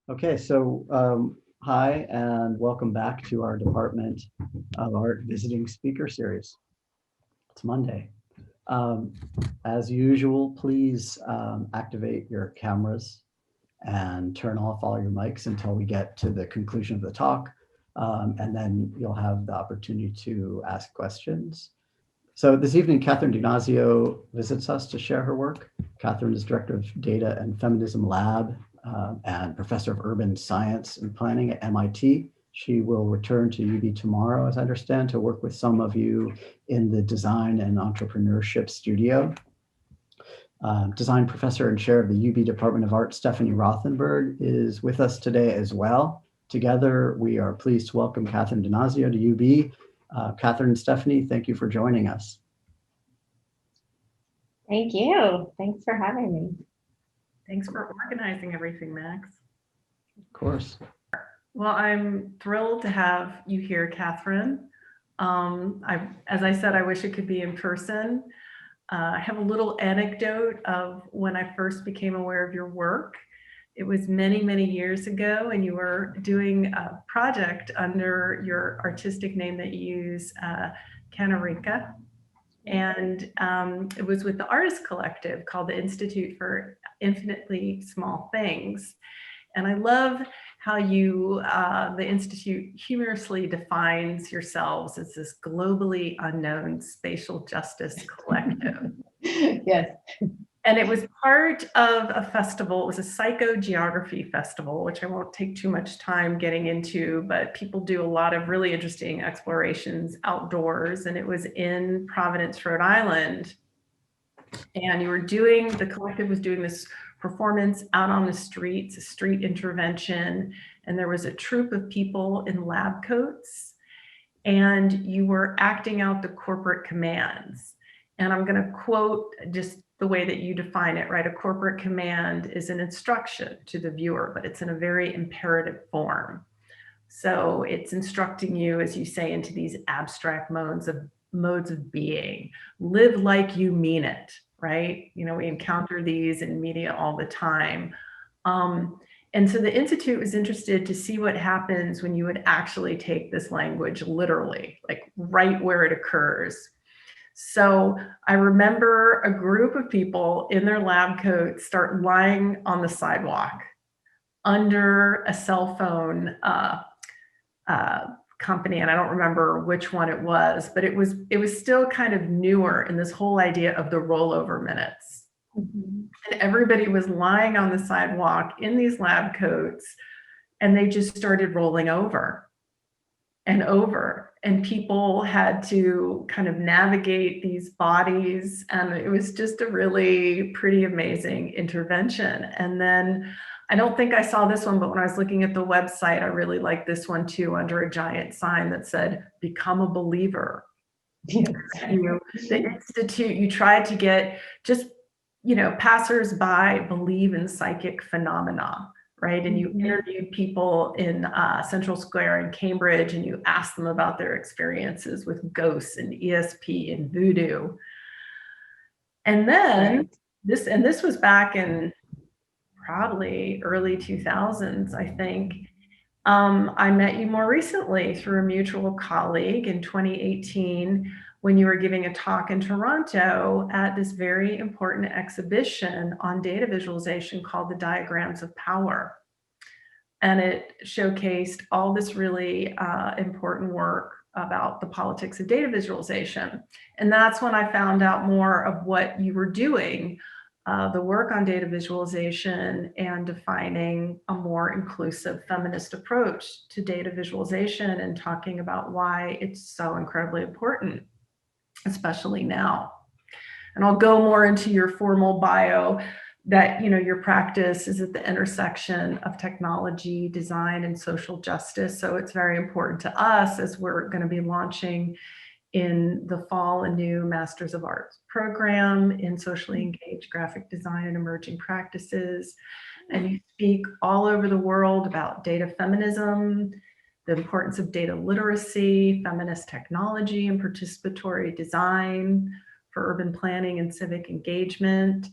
Okay, so hi and welcome back to our Department of Art Visiting Speaker Series. It's Monday. As usual, please activate your cameras and turn off all your mics until we get to the conclusion of the talk, and then you'll have the opportunity to ask questions. So this evening, Catherine Dinazio visits us to share her work. Catherine is Director of Data and Feminism Lab and Professor of Urban Science and Planning at MIT. She will return to UB tomorrow, as I understand, to work with some of you in the Design and Entrepreneurship Studio. Design Professor and Chair of the UB Department of Art, Stephanie Rothenberg, is with us today as well. Together, we are pleased to welcome Catherine Dinazio to UB. Catherine and Stephanie, thank you for joining us. Thank you. Thanks for having me. Thanks for organizing everything, Max. Of course. Well, I'm thrilled to have you here, Catherine. As I said, I wish it could be in person. I have a little anecdote of when I first became aware of your work. It was many, many years ago, and you were doing a project under your artistic name that you use, Kanarinka. And it was with the artist collective called the Institute for Infinitely Small Things. And I love how you, the Institute humorously defines yourselves as this globally unknown spatial justice collective. Yes. And it was part of a festival. It was a psychogeography festival, which I won't take too much time getting into, but people do a lot of really interesting explorations outdoors. And it was in Providence, Rhode Island. And the collective was doing this performance out on the streets, a street intervention. And there was a troupe of people in lab coats, and you were acting out the corporate commands. And I'm going to quote just the way that you define it, right? A corporate command is an instruction to the viewer, but it's in a very imperative form. So it's instructing you, as you say, into these abstract modes of being. Live like you mean it, right? You know, we encounter these in media all the time. And so the Institute was interested to see what happens when you would actually take this language literally, like right where it occurs. So I remember a group of people in their lab coats start lying on the sidewalk under a cell phone company, and I don't remember which one it was, but it was still kind of newer in this whole idea of the rollover minutes. Mm-hmm. And everybody was lying on the sidewalk in these lab coats, and they just started rolling over and over, and people had to kind of navigate these bodies, and it was just a really pretty amazing intervention. And then I don't think I saw this one, but when I was looking at the website, I really liked this one too, under a giant sign that said, "Become a believer." Yes. The Institute, you tried to get just, passersby believe in psychic phenomena, right? And you interviewed people in Central Square in Cambridge, and you asked them about their experiences with ghosts and ESP and voodoo. And then this was back in probably early 2000s, I think. I met you more recently through a mutual colleague in 2018 when you were giving a talk in Toronto at this very important exhibition on data visualization called The Diagrams of Power. And it showcased all this really important work about the politics of data visualization. And that's when I found out more of what you were doing, the work on data visualization and defining a more inclusive feminist approach to data visualization, and talking about why it's so incredibly important, especially now. And I'll go more into your formal bio, that your practice is at the intersection of technology, design, and social justice. So it's very important to us, as we're going to be launching in the fall a new Masters of Arts program in socially engaged graphic design and emerging practices. And you speak all over the world about data feminism, the importance of data literacy, feminist technology, and participatory design for urban planning and civic engagement.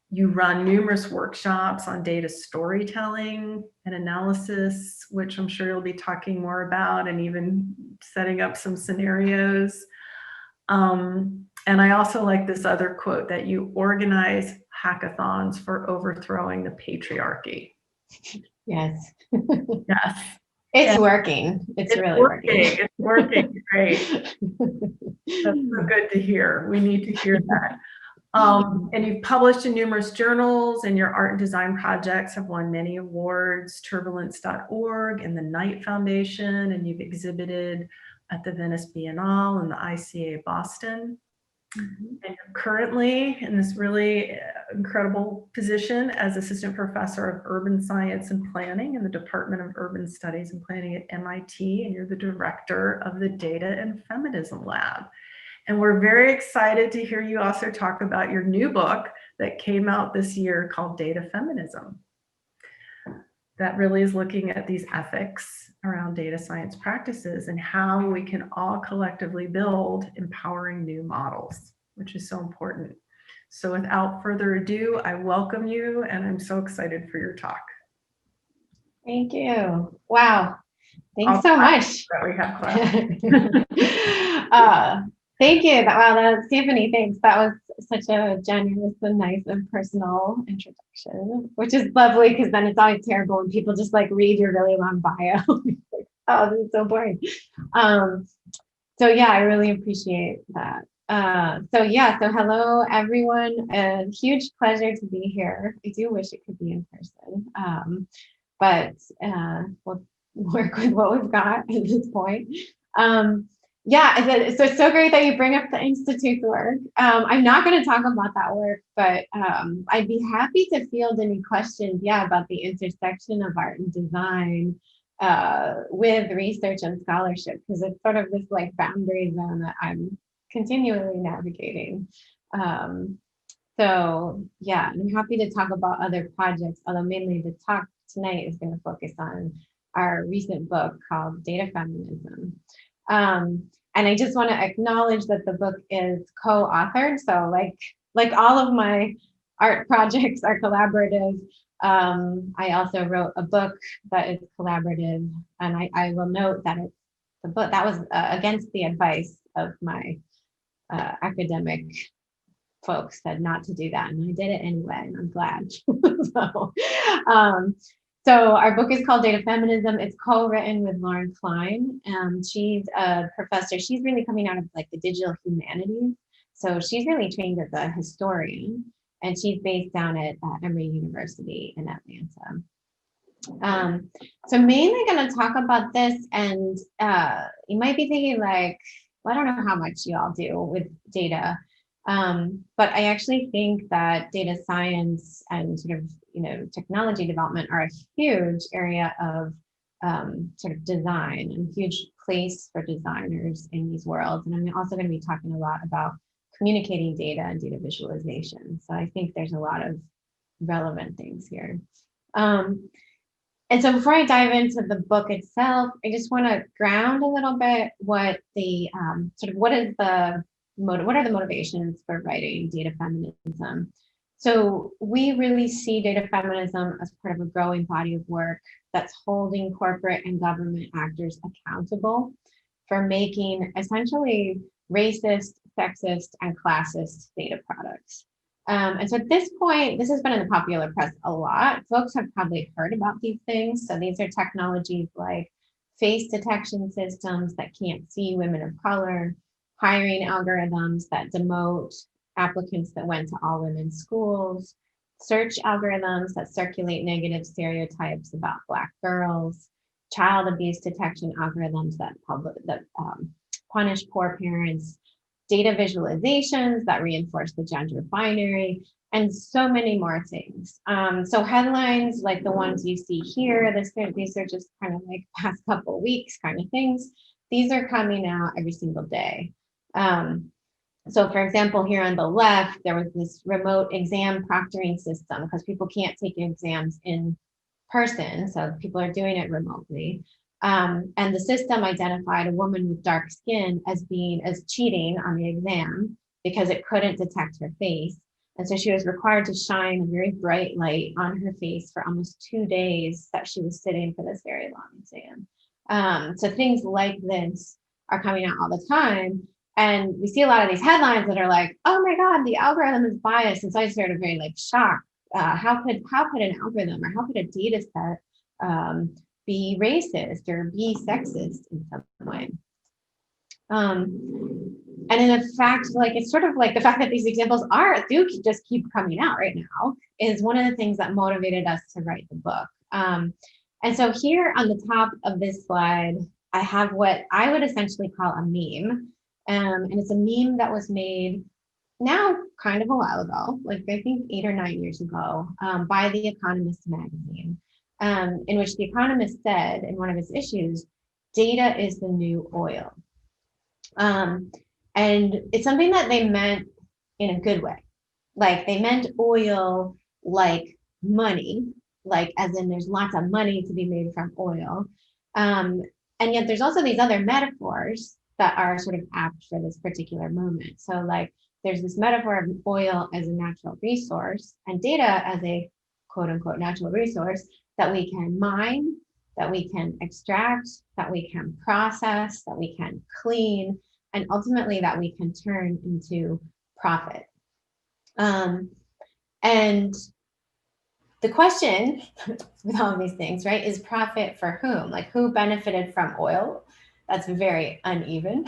You run numerous workshops on data storytelling and analysis, which I'm sure you'll be talking more about, and even setting up some scenarios. And I also like this other quote that you organize hackathons for overthrowing the patriarchy. Yes. Yes. It's And working. It's really working. It's working. Great. That's so good to hear. We need to hear that. And you've published in numerous journals, and your art and design projects have won many awards, turbulence.org and the Knight Foundation, and you've exhibited at the Venice Biennale and the ICA Boston. And you're currently in this really incredible position as assistant professor of urban science and planning in the Department of Urban Studies and Planning at MIT, and you're the director of the Data and Feminism Lab. And we're very excited to hear you also talk about your new book that came out this year called Data Feminism. That really is looking at these ethics around data science practices and how we can all collectively build empowering new models, which is so important. So without further ado, I welcome you, and I'm so excited for your talk. Thank you. Wow. Thanks so much. That we have class. Thank you. Wow, Tiffany, thanks. That was such a generous and nice and personal introduction, which is lovely because then it's always terrible when people just like read your really long bio. Like, oh, this is so boring. So yeah, I really appreciate that. So hello everyone. A huge pleasure to be here. I do wish it could be in person, but we'll work with what we've got at this point. So it's so great that you bring up the Institute's work. I'm not going to talk about that work, but I'd be happy to field any questions, about the intersection of art and design with research and scholarship, because it's sort of this like boundary zone that I'm continually navigating. I'm happy to talk about other projects, although mainly the talk tonight is going to focus on our recent book called Data Feminism. And I just want to acknowledge that the book is co-authored. So like all of my art projects are collaborative. I also wrote a book that is collaborative, and I will note that it's the book that was against the advice of my academic folks, said not to do that, and I did it anyway, and I'm glad. So our book is called Data Feminism. It's co-written with Lauren Klein. She's a professor. She's really coming out of like the digital humanities. So she's really trained as a historian, and she's based down at Emory University in Atlanta. So mainly going to talk about this, and you might be thinking like, well, I don't know how much you all do with data. But I actually think that data science and sort of, technology development are a huge area of sort of design and huge place for designers in these worlds. And I'm also going to be talking a lot about communicating data and data visualization. So I think there's a lot of relevant things here. And so before I dive into the book itself, I just want to ground a little bit what the what are the motivations for writing data feminism. So we really see data feminism as part of a growing body of work that's holding corporate and government actors accountable for making essentially racist, sexist, and classist data products. And so at this point, this has been in the popular press a lot. Folks have probably heard about these things. So these are technologies like face detection systems that can't see women of color, hiring algorithms that demote applicants that went to all women's schools, search algorithms that circulate negative stereotypes about Black girls, child abuse detection algorithms that punish poor parents, data visualizations that reinforce the gender binary, and so many more things. So headlines like the ones you see here, these are just kind of like past couple weeks kind of things. These are coming out every single day. So for example, here on the left, there was this remote exam proctoring system because people can't take exams in person. So people are doing it remotely. And the system identified a woman with dark skin as cheating on the exam because it couldn't detect her face. And so she was required to shine a very bright light on her face for almost 2 days that she was sitting for this very long exam. So things like this are coming out all the time. And we see a lot of these headlines that are like, oh my God, the algorithm is biased. And so I started very like shocked. How could an algorithm or how could a data set be racist or be sexist in some way? And in fact, like it's sort of like the fact that these examples do just keep coming out right now is one of the things that motivated us to write the book. And so here on the top of this slide, I have what I would essentially call a meme. And it's a meme that was made now kind of a while ago, like I think 8 or 9 years ago, by The Economist magazine, in which The Economist said in one of its issues, data is the new oil. And it's something that they meant in a good way. Like they meant oil like money, like as in there's lots of money to be made from oil. And yet there's also these other metaphors that are sort of apt for this particular moment. So like there's this metaphor of oil as a natural resource and data as a quote unquote natural resource that we can mine, that we can extract, that we can process, that we can clean, and ultimately that we can turn into profit. And the question with all of these things, right, is profit for whom? Like who benefited from oil? That's very uneven.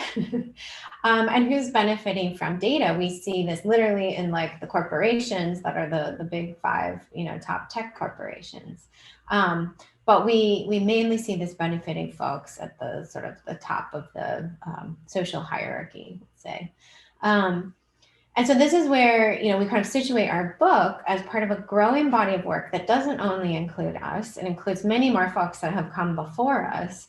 And who's benefiting from data? We see this literally in like the corporations that are the big 5, top tech corporations. But we mainly see this benefiting folks at the sort of the top of the social hierarchy, let's say. And so this is where, we kind of situate our book as part of a growing body of work that doesn't only include us, it includes many more folks that have come before us,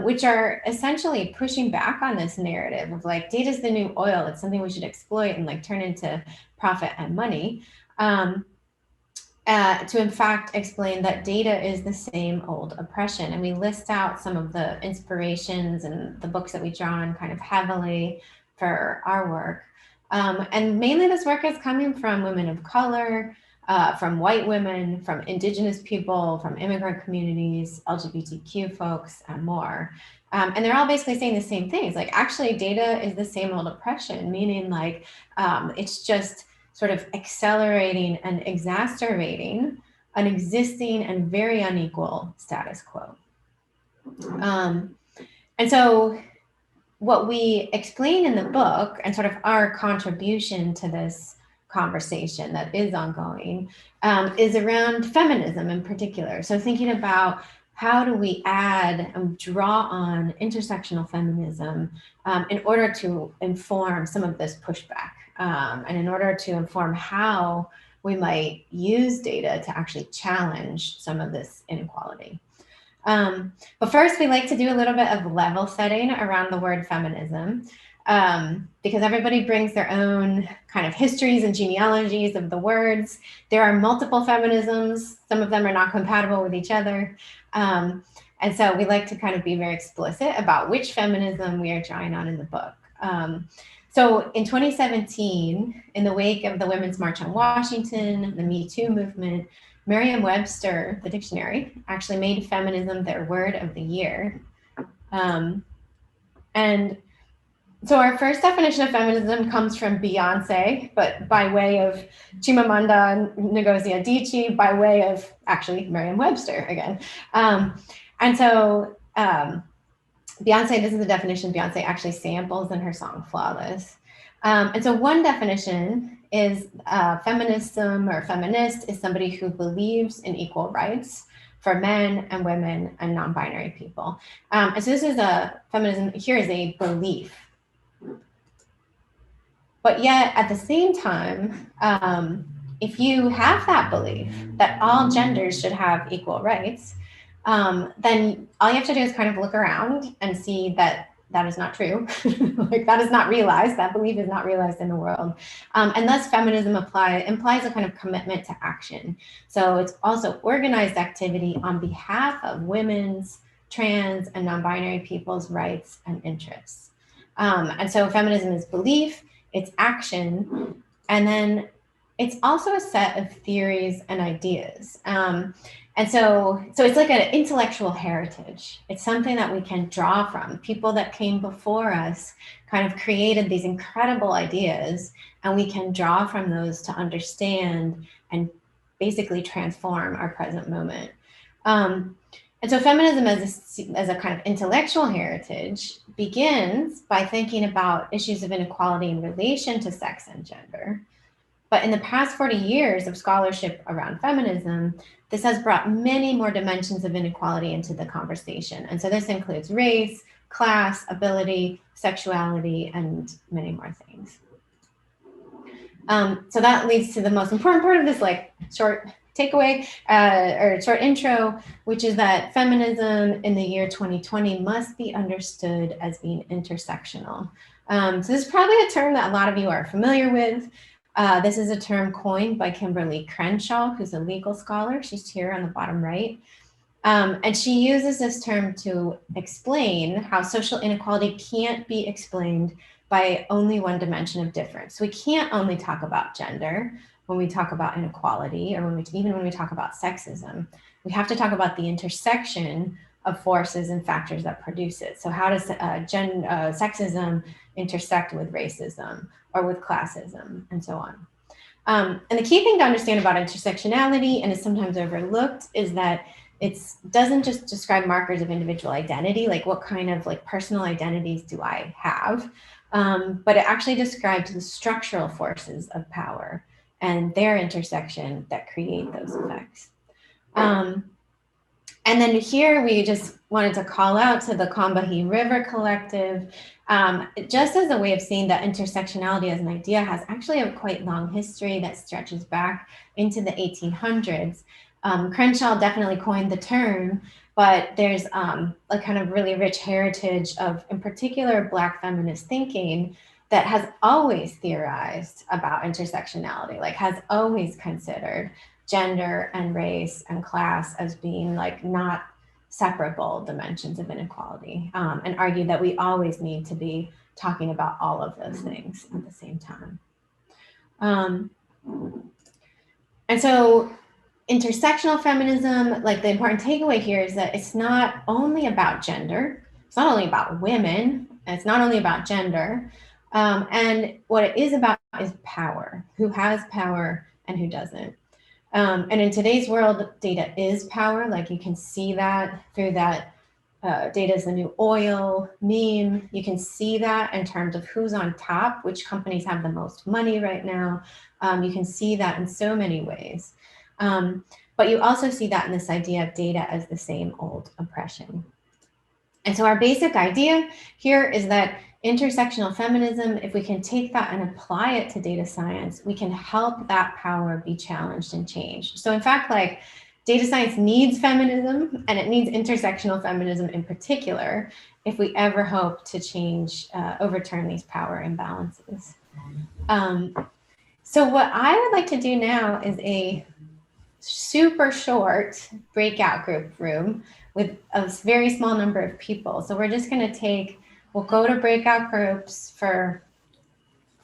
which are essentially pushing back on this narrative of like, data is the new oil. It's something we should exploit and like turn into profit and money. To in fact explain that data is the same old oppression. And we list out some of the inspirations and the books that we draw on kind of heavily for our work. And mainly this work is coming from women of color, from white women, from indigenous people, from immigrant communities, LGBTQ folks, and more. And they're all basically saying the same things. Like actually data is the same old oppression, meaning like it's just sort of accelerating and exacerbating an existing and very unequal status quo. And so what we explain in the book and sort of our contribution to this conversation that is ongoing is around feminism in particular. So thinking about how do we add and draw on intersectional feminism in order to inform some of this pushback and in order to inform how we might use data to actually challenge some of this inequality. But first, we like to do a little bit of level setting around the word feminism, because everybody brings their own kind of histories and genealogies of the words. There are multiple feminisms. Some of them are not compatible with each other. And so we like to kind of be very explicit about which feminism we are drawing on in the book. So in 2017, in the wake of the Women's March on Washington, the Me Too movement, Merriam-Webster, the dictionary, actually made feminism their word of the year. And so our first definition of feminism comes from Beyonce, but by way of Chimamanda Ngozi Adichie, by way of actually Merriam-Webster again. And so Beyonce, this is the definition Beyonce actually samples in her song Flawless. And so one definition is feminism or feminist is somebody who believes in equal rights for men and women and non-binary people. And so this is a feminism, here is a belief. But yet at the same time, if you have that belief that all genders should have equal rights, then all you have to do is kind of look around and see that that is not true. Like that is not realized, that belief is not realized in the world. And thus feminism implies a kind of commitment to action. So it's also organized activity on behalf of women's, trans, and non-binary people's rights and interests. And so feminism is belief, it's action, and then it's also a set of theories and ideas. And so it's like an intellectual heritage. It's something that we can draw from. People that came before us kind of created these incredible ideas, and we can draw from those to understand and basically transform our present moment. And so feminism as a kind of intellectual heritage begins by thinking about issues of inequality in relation to sex and gender. But in the past 40 years of scholarship around feminism, this has brought many more dimensions of inequality into the conversation. And so this includes race, class, ability, sexuality, and many more things. So that leads to the most important part of this like short takeaway or short intro, which is that feminism in the year 2020 must be understood as being intersectional. So this is probably a term that a lot of you are familiar with. This is a term coined by Kimberly Crenshaw, who's a legal scholar. She's here on the bottom right. And she uses this term to explain how social inequality can't be explained by only one dimension of difference. We can't only talk about gender when we talk about inequality, or even when we talk about sexism. We have to talk about the intersection of forces and factors that produce it. So how does sexism intersect with racism or with classism and so on? And the key thing to understand about intersectionality, and is sometimes overlooked, is that it doesn't just describe markers of individual identity, like what kind of like personal identities do I have, but it actually describes the structural forces of power and their intersection that create those effects. And then here we just wanted to call out to the Combahee River Collective, just as a way of seeing that intersectionality as an idea has actually a quite long history that stretches back into the 1800s. Crenshaw definitely coined the term, but there's a kind of really rich heritage of, in particular, Black feminist thinking that has always theorized about intersectionality, like has always considered gender and race and class as being like not separable dimensions of inequality, and argued that we always need to be talking about all of those things at the same time. And so intersectional feminism, like the important takeaway here is that it's not only about gender, it's not only about women, and it's not only about gender. And what it is about is power, who has power and who doesn't. And in today's world, data is power. Like you can see that through that data is the new oil meme. You can see that in terms of who's on top, which companies have the most money right now. You can see that in so many ways. But you also see that in this idea of data as the same old oppression. And so our basic idea here is that intersectional feminism, if we can take that and apply it to data science, we can help that power be challenged and changed. So in fact, like data science needs feminism, and it needs intersectional feminism in particular, if we ever hope to change, overturn these power imbalances. So what I would like to do now is a super short breakout group room with a very small number of people. So we're just going to we'll go to breakout groups for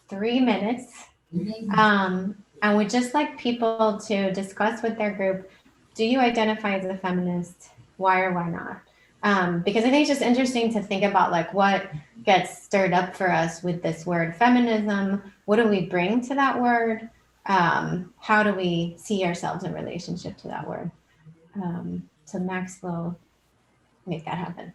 3 minutes. And we'd just like people to discuss with their group, do you identify as a feminist? Why or why not? Because I think it's just interesting to think about like what gets stirred up for us with this word feminism. What do we bring to that word? How do we see ourselves in relationship to that word? So Max will make that happen.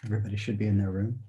Everybody should be in their room.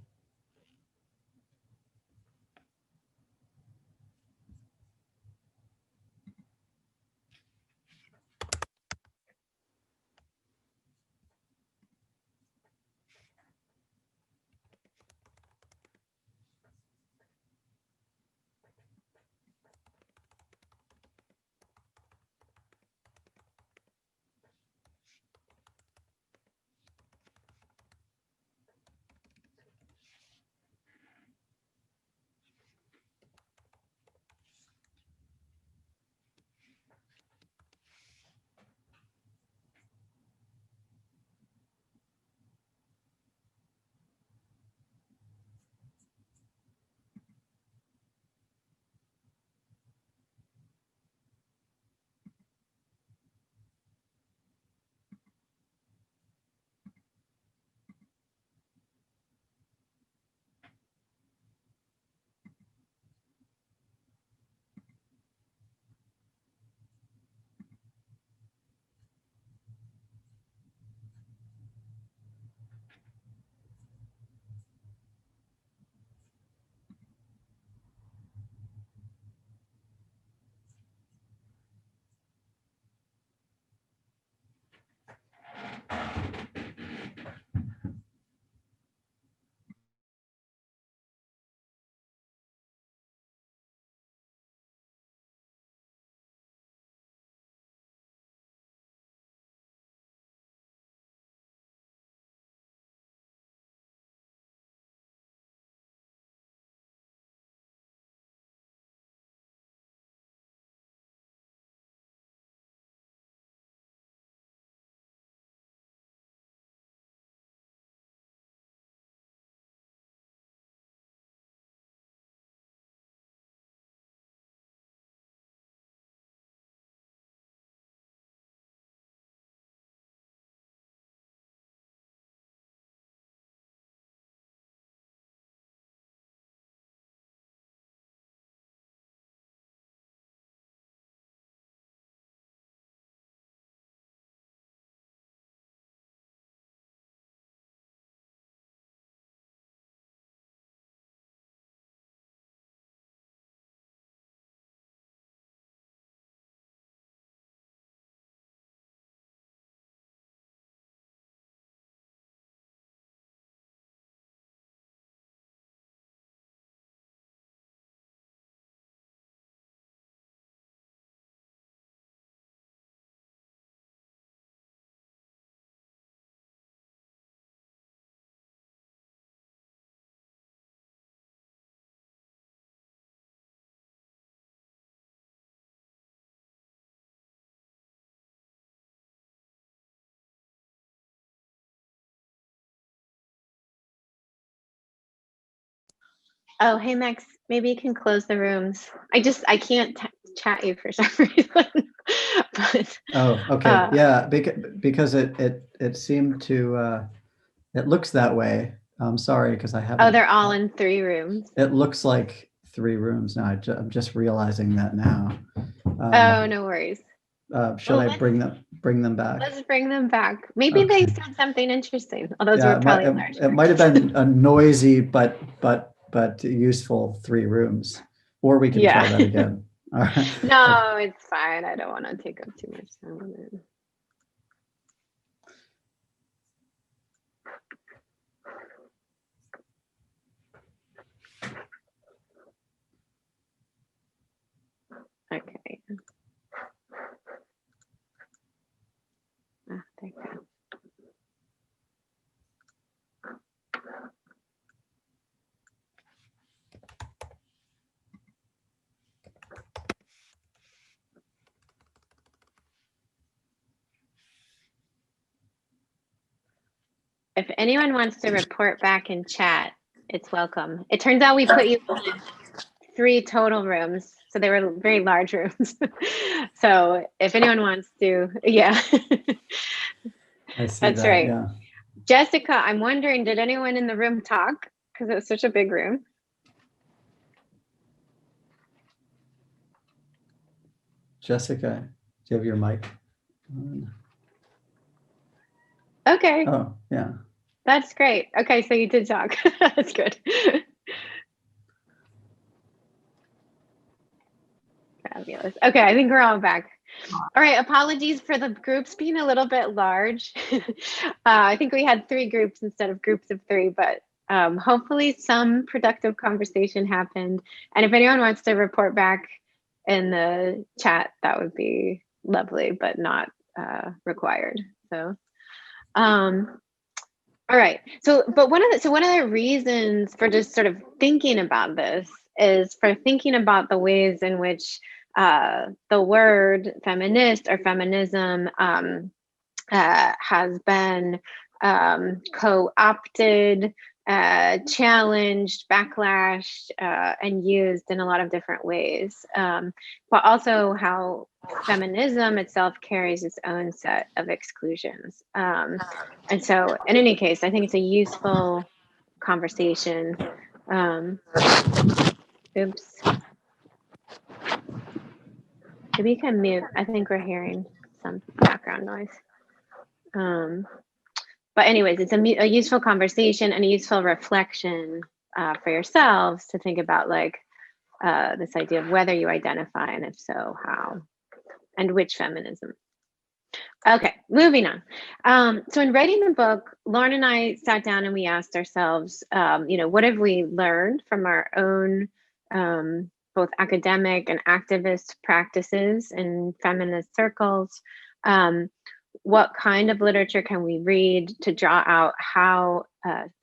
Oh, hey Max, maybe you can close the rooms. I can't chat you for some reason. But Oh, okay. Yeah, because it seemed to it looks that way. I'm sorry because I oh, haven't. they're all in 3 rooms. It looks like 3 rooms now. I'm just realizing that now. Oh, no worries. Should Well, I bring them back? let's bring them back. Maybe they Okay. said something interesting. Oh, those Yeah, were probably large. it might have been a noisy but useful 3 rooms. Or we can try Yeah. that again. All right. No, it's fine. I don't want to take up too much time on it. Okay. Ah, there you go. If anyone wants to report back in chat, it's welcome. It turns out we put you in 3 total rooms, so they were very large rooms. So if anyone wants to, yeah. I see That's that, right. yeah. Jessica, I'm wondering, did anyone in the room talk? Because it was such a big room. Jessica, do you have your mic on? Okay. Oh, yeah. That's great. Okay, so you did talk. That's good. Fabulous. Okay, I think we're all back. All right, apologies for the groups being a little bit large. I think we had 3 groups instead of groups of 3, but hopefully some productive conversation happened. And if anyone wants to report back in the chat, that would be lovely, but not required. So, all right. So, but one of the reasons for just sort of thinking about this is for thinking about the ways in which the word feminist or feminism has been co-opted, challenged, backlashed, and used in a lot of different ways, but also how feminism itself carries its own set of exclusions. And so in any case, I think it's a useful conversation. Oops. Maybe you can mute. I think we're hearing some background noise. But anyways, it's a useful conversation and a useful reflection for yourselves to think about, like, this idea of whether you identify, and if so, how, and which feminism. Okay, moving on. So in writing the book, Lauren and I sat down and we asked ourselves, what have we learned from our own both academic and activist practices in feminist circles? What kind of literature can we read to draw out how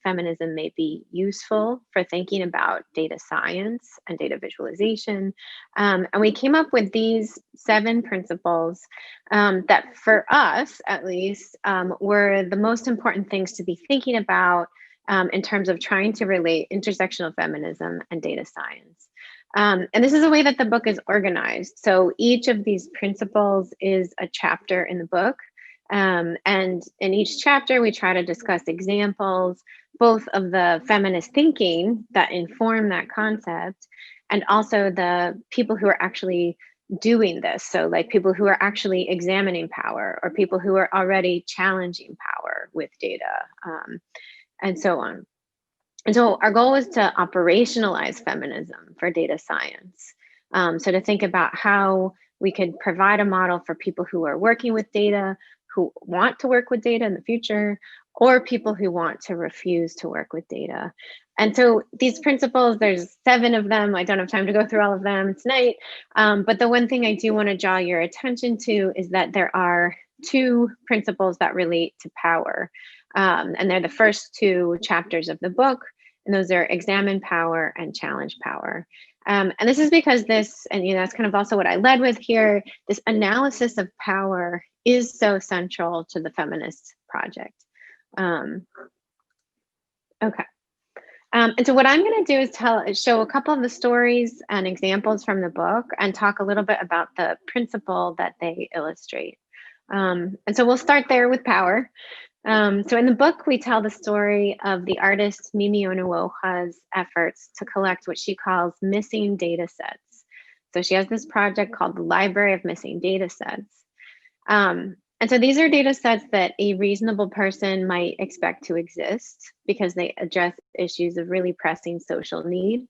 feminism may be useful for thinking about data science and data visualization? And we came up with these 7 principles that, for us at least, were the most important things to be thinking about in terms of trying to relate intersectional feminism and data science. And this is the way that the book is organized. So each of these principles is a chapter in the book. And in each chapter, we try to discuss examples, both of the feminist thinking that inform that concept, and also the people who are actually doing this. So like people who are actually examining power, or people who are already challenging power with data, and so on. And so our goal was to operationalize feminism for data science. So to think about how we could provide a model for people who are working with data, who want to work with data in the future, or people who want to refuse to work with data. And so these principles, there's 7 of them. I don't have time to go through all of them tonight. But the one thing I do want to draw your attention to is that there are 2 principles that relate to power. And they're the first 2 chapters of the book. And those are examine power and challenge power. And this is because this, and that's kind of also what I led with here, this analysis of power is so central to the feminist project. Okay. And so what I'm going to do is show a couple of the stories and examples from the book and talk a little bit about the principle that they illustrate. And so we'll start there with power. So in the book, we tell the story of the artist Mimi Onuoha's efforts to collect what she calls missing data sets. So she has this project called the Library of Missing Data Sets. And so these are data sets that a reasonable person might expect to exist because they address issues of really pressing social need.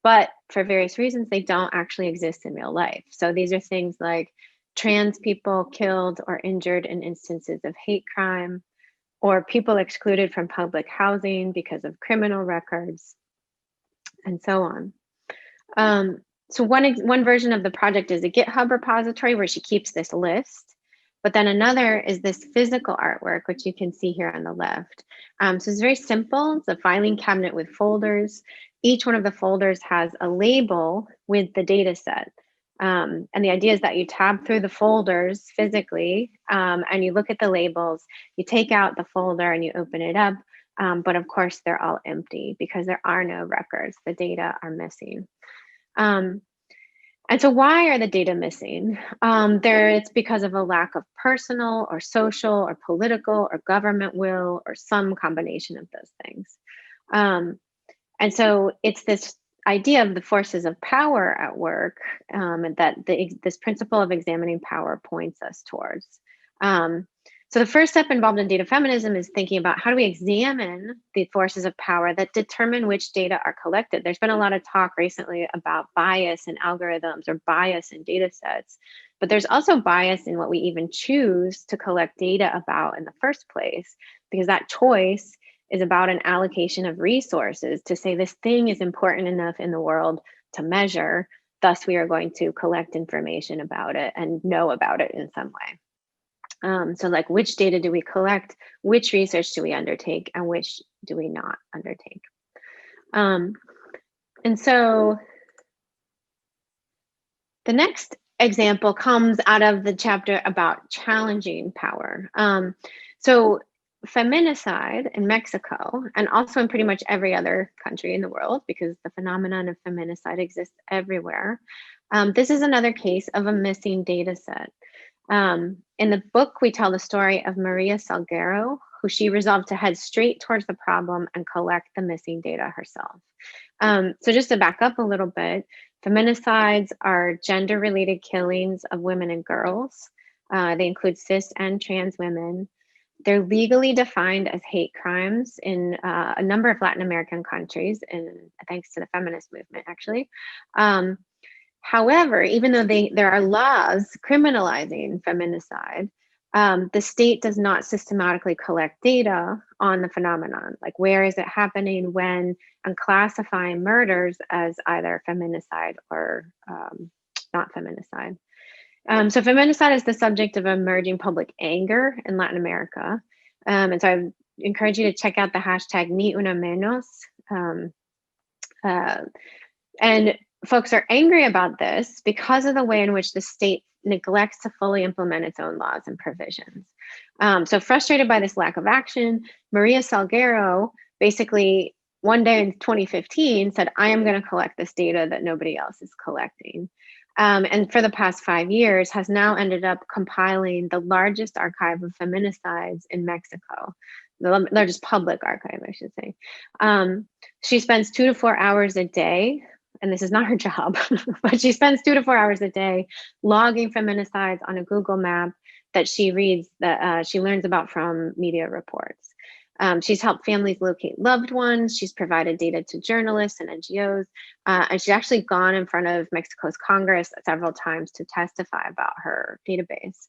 But for various reasons, they don't actually exist in real life. So these are things like trans people killed or injured in instances of hate crime, or people excluded from public housing because of criminal records, and so on. So one version of the project is a GitHub repository where she keeps this list. But then another is this physical artwork, which you can see here on the left. So it's very simple. It's a filing cabinet with folders. Each one of the folders has a label with the data set. And the idea is that you tab through the folders physically, and you look at the labels, you take out the folder and you open it up. But of course, they're all empty because there are no records. The data are missing. And so why are the data missing? It's because of a lack of personal or social or political or government will, or some combination of those things. And so it's this idea of the forces of power at work that this principle of examining power points us towards. So the first step involved in data feminism is thinking about how do we examine the forces of power that determine which data are collected. There's been a lot of talk recently about bias in algorithms or bias in data sets, but there's also bias in what we even choose to collect data about in the first place, because that choice is about an allocation of resources to say this thing is important enough in the world to measure, thus we are going to collect information about it and know about it in some way. So like, which data do we collect, which research do we undertake, and which do we not undertake? And so the next example comes out of the chapter about challenging power. So feminicide in Mexico, and also in pretty much every other country in the world, because the phenomenon of feminicide exists everywhere. This is another case of a missing data set. In the book, we tell the story of Maria Salguero, who she resolved to head straight towards the problem and collect the missing data herself. So just to back up a little bit, feminicides are gender-related killings of women and girls. They include cis and trans women. They're legally defined as hate crimes in a number of Latin American countries, and thanks to the feminist movement, actually. However, even though there are laws criminalizing feminicide, the state does not systematically collect data on the phenomenon, like where is it happening, when, and classifying murders as either feminicide or not feminicide. So feminicide is the subject of emerging public anger in Latin America. And so I encourage you to check out the hashtag Ni Una Menos. And folks are angry about this because of the way in which the state neglects to fully implement its own laws and provisions. So frustrated by this lack of action, Maria Salguero basically one day in 2015 said, I am going to collect this data that nobody else is collecting. And for the past 5 years has now ended up compiling the largest archive of feminicides in Mexico, the largest public archive, I should say. She spends 2 to 4 hours a day, and this is not her job, but she spends 2 to 4 hours a day logging feminicides on a Google map that she reads, that she learns about from media reports. She's helped families locate loved ones. She's provided data to journalists and NGOs. And she's actually gone in front of Mexico's Congress several times to testify about her database.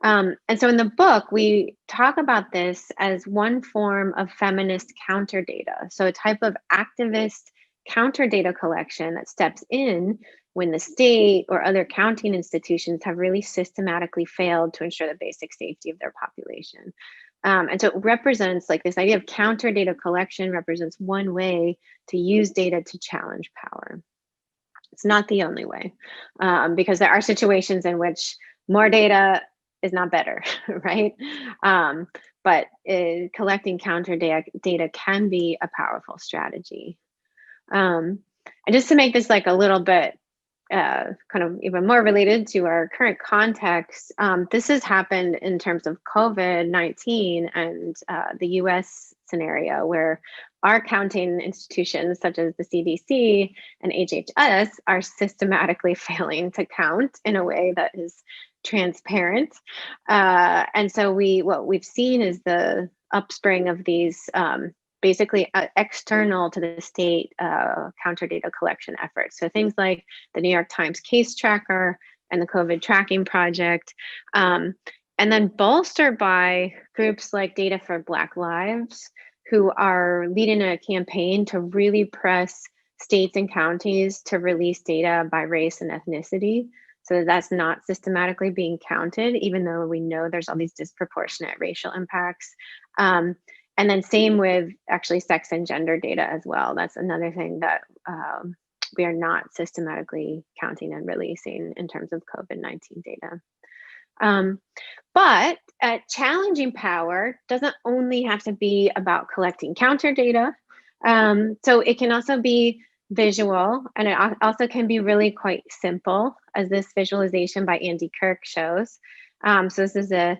And so in the book, we talk about this as one form of feminist counter data. So a type of activist counter data collection that steps in when the state or other counting institutions have really systematically failed to ensure the basic safety of their population. And so it represents, like, this idea of counter data collection represents one way to use data to challenge power. It's not the only way, because there are situations in which more data is not better, right? But collecting counter data can be a powerful strategy. And just to make this like a little bit kind of even more related to our current context, this has happened in terms of COVID-19 and the US scenario, where our counting institutions such as the CDC and HHS are systematically failing to count in a way that is transparent. And so what we've seen is the upspring of these basically external to the state counter data collection efforts. So things like the New York Times case tracker and the COVID tracking project, and then bolstered by groups like Data for Black Lives, who are leading a campaign to really press states and counties to release data by race and ethnicity, so that's not systematically being counted, even though we know there's all these disproportionate racial impacts. And then same with actually sex and gender data as well. That's another thing that we are not systematically counting and releasing in terms of COVID-19 data. But challenging power doesn't only have to be about collecting counter data. So it can also be visual, and it also can be really quite simple, as this visualization by Andy Kirk shows. So this is a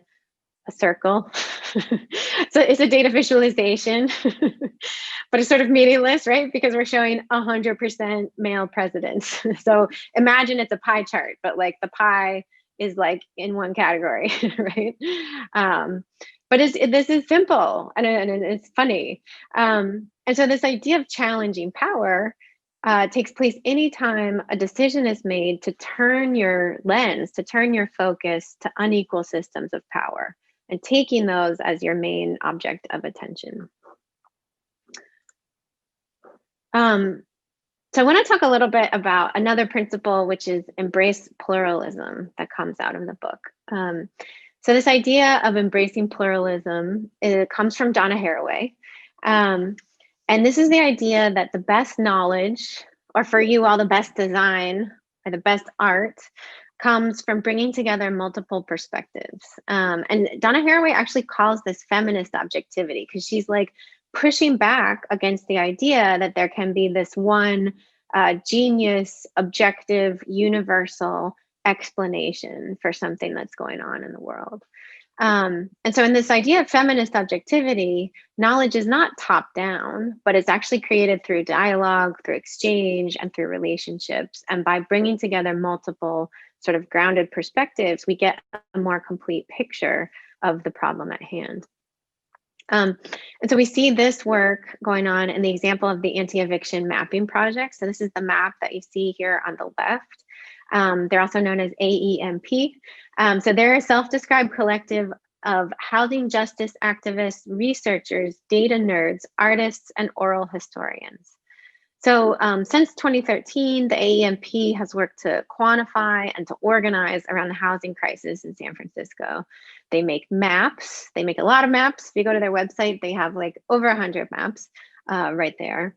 circle. So it's a data visualization, but it's sort of meaningless, right? Because we're showing 100% male presidents. So imagine it's a pie chart, but like the pie is like in one category, right? But this is simple and it's funny. And so this idea of challenging power takes place anytime a decision is made to turn your lens, to turn your focus to unequal systems of power and taking those as your main object of attention. So I want to talk a little bit about another principle, which is embrace pluralism, that comes out of the book. So this idea of embracing pluralism, it comes from Donna Haraway. And this is the idea that the best knowledge, or for you all, the best design or the best art, comes from bringing together multiple perspectives. And Donna Haraway actually calls this feminist objectivity, because she's like pushing back against the idea that there can be this one genius, objective, universal explanation for something that's going on in the world. And so in this idea of feminist objectivity, knowledge is not top down, but it's actually created through dialogue, through exchange, and through relationships. And by bringing together multiple sort of grounded perspectives, we get a more complete picture of the problem at hand. And so we see this work going on in the example of the anti-eviction mapping project. So this is the map that you see here on the left. They're also known as AEMP. So they're a self-described collective of housing justice activists, researchers, data nerds, artists, and oral historians. So since 2013, the AEMP has worked to quantify and to organize around the housing crisis in San Francisco. They make maps. They make a lot of maps. If you go to their website, they have like over 100 maps right there.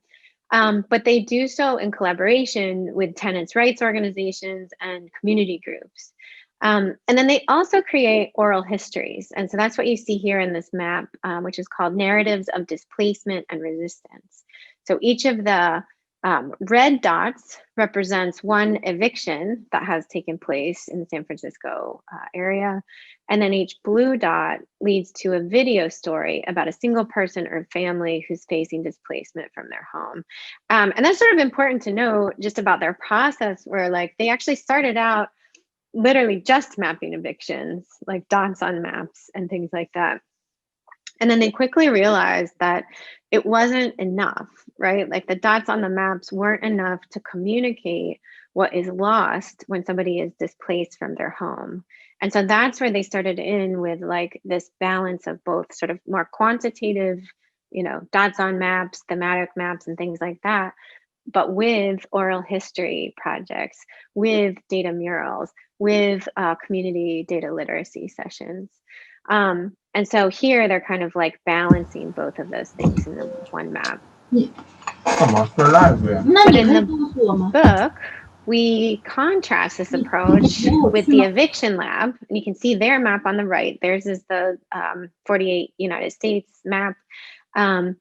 But they do so in collaboration with tenants' rights organizations and community groups. And then they also create oral histories. And so that's what you see here in this map, which is called Narratives of Displacement and Resistance. So each of the red dots represents one eviction that has taken place in the San Francisco area. And then each blue dot leads to a video story about a single person or family who's facing displacement from their home. And that's sort of important to know just about their process, where like they actually started out literally just mapping evictions, like dots on maps and things like that. And then they quickly realized that it wasn't enough, right? Like the dots on the maps weren't enough to communicate what is lost when somebody is displaced from their home. And so that's where they started in with like this balance of both sort of more quantitative, you know, dots on maps, thematic maps, and things like that, but with oral history projects, with data murals, with community data literacy sessions. And so here they're kind of like balancing both of those things in the one map. But in the book, we contrast this approach with the eviction lab. And you can see their map on the right. Theirs is the 48 United States map. The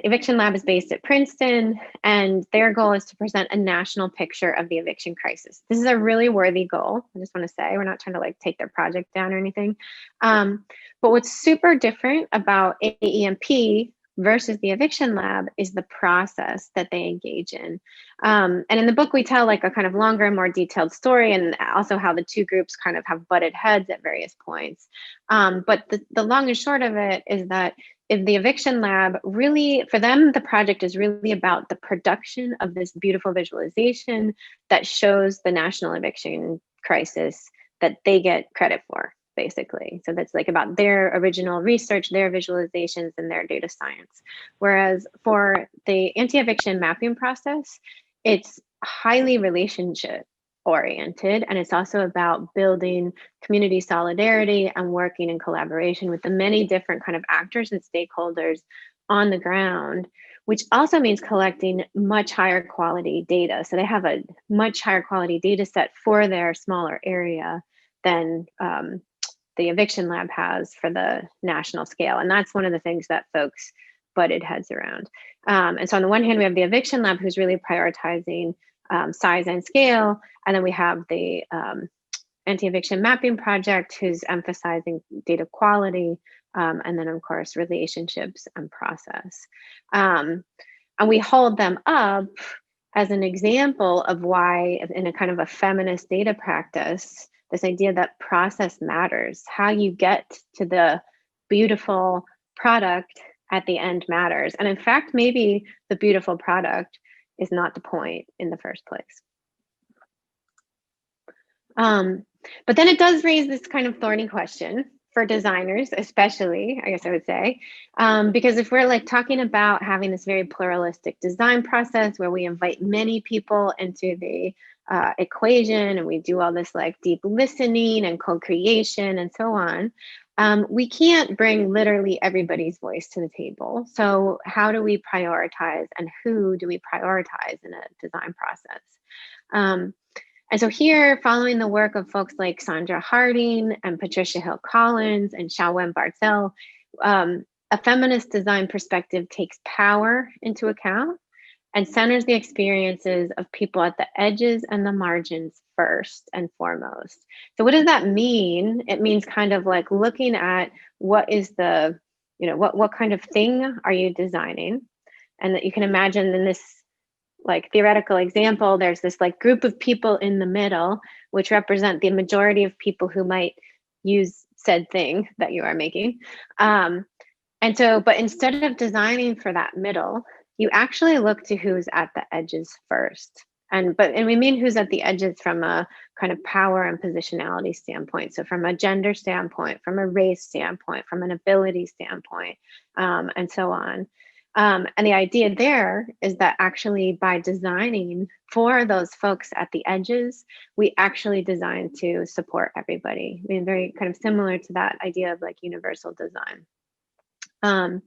eviction lab is based at Princeton, and their goal is to present a national picture of the eviction crisis. This is a really worthy goal. I just want to say, we're not trying to like take their project down or anything. But what's super different about AEMP versus the eviction lab is the process that they engage in. And in the book, we tell like a kind of longer and more detailed story, and also how the two groups kind of have butted heads at various points. But the long and short of it is that in the eviction lab, really, for them, the project is really about the production of this beautiful visualization that shows the national eviction crisis that they get credit for, basically. So that's like about their original research, their visualizations, and their data science. Whereas for the anti-eviction mapping process, it's highly relationship oriented, and it's also about building community solidarity and working in collaboration with the many different kind of actors and stakeholders on the ground, which also means collecting much higher quality data. So they have a much higher quality data set for their smaller area than the eviction lab has for the national scale. And that's one of the things that folks butted heads around. And so on the one hand, we have the eviction lab who's really prioritizing size and scale. And then we have the anti-eviction mapping project who's emphasizing data quality, and then of course, relationships and process. And we hold them up as an example of why, in a kind of a feminist data practice, this idea that process matters, how you get to the beautiful product at the end matters. And in fact, maybe the beautiful product is not the point in the first place. But then it does raise this kind of thorny question for designers, especially, I guess I would say, because if we're like talking about having this very pluralistic design process where we invite many people into the equation and we do all this like deep listening and co-creation and so on, we can't bring literally everybody's voice to the table. So how do we prioritize, and who do we prioritize in a design process? And so here, following the work of folks like Sandra Harding and Patricia Hill Collins and Xiaowen Bartzel, a feminist design perspective takes power into account and centers the experiences of people at the edges and the margins first and foremost. So what does that mean? It means kind of like looking at what is the, what kind of thing are you designing? And that you can imagine in this like theoretical example, there's this like group of people in the middle, which represent the majority of people who might use said thing that you are making. And so, but instead of designing for that middle, you actually look to who's at the edges first. And we mean who's at the edges from a kind of power and positionality standpoint. So from a gender standpoint, from a race standpoint, from an ability standpoint, and so on. And the idea there is that actually by designing for those folks at the edges, we actually design to support everybody. I mean, very kind of similar to that idea of like universal design. And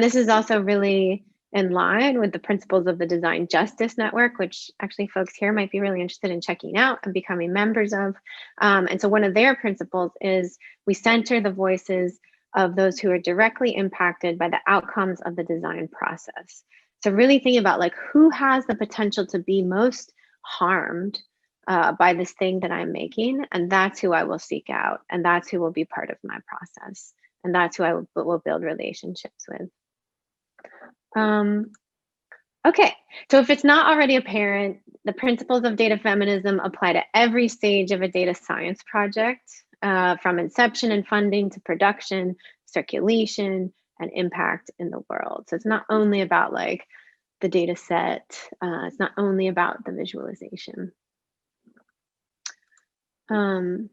this is also really in line with the principles of the Design Justice Network, which actually folks here might be really interested in checking out and becoming members of. And so one of their principles is we center the voices of those who are directly impacted by the outcomes of the design process. So really thinking about like who has the potential to be most harmed by this thing that I'm making, and that's who I will seek out, and that's who will be part of my process, and that's who I will build relationships with. Okay, so if it's not already apparent, the principles of data feminism apply to every stage of a data science project. From inception and funding to production, circulation, and impact in the world. So it's not only about like the data set, it's not only about the visualization. So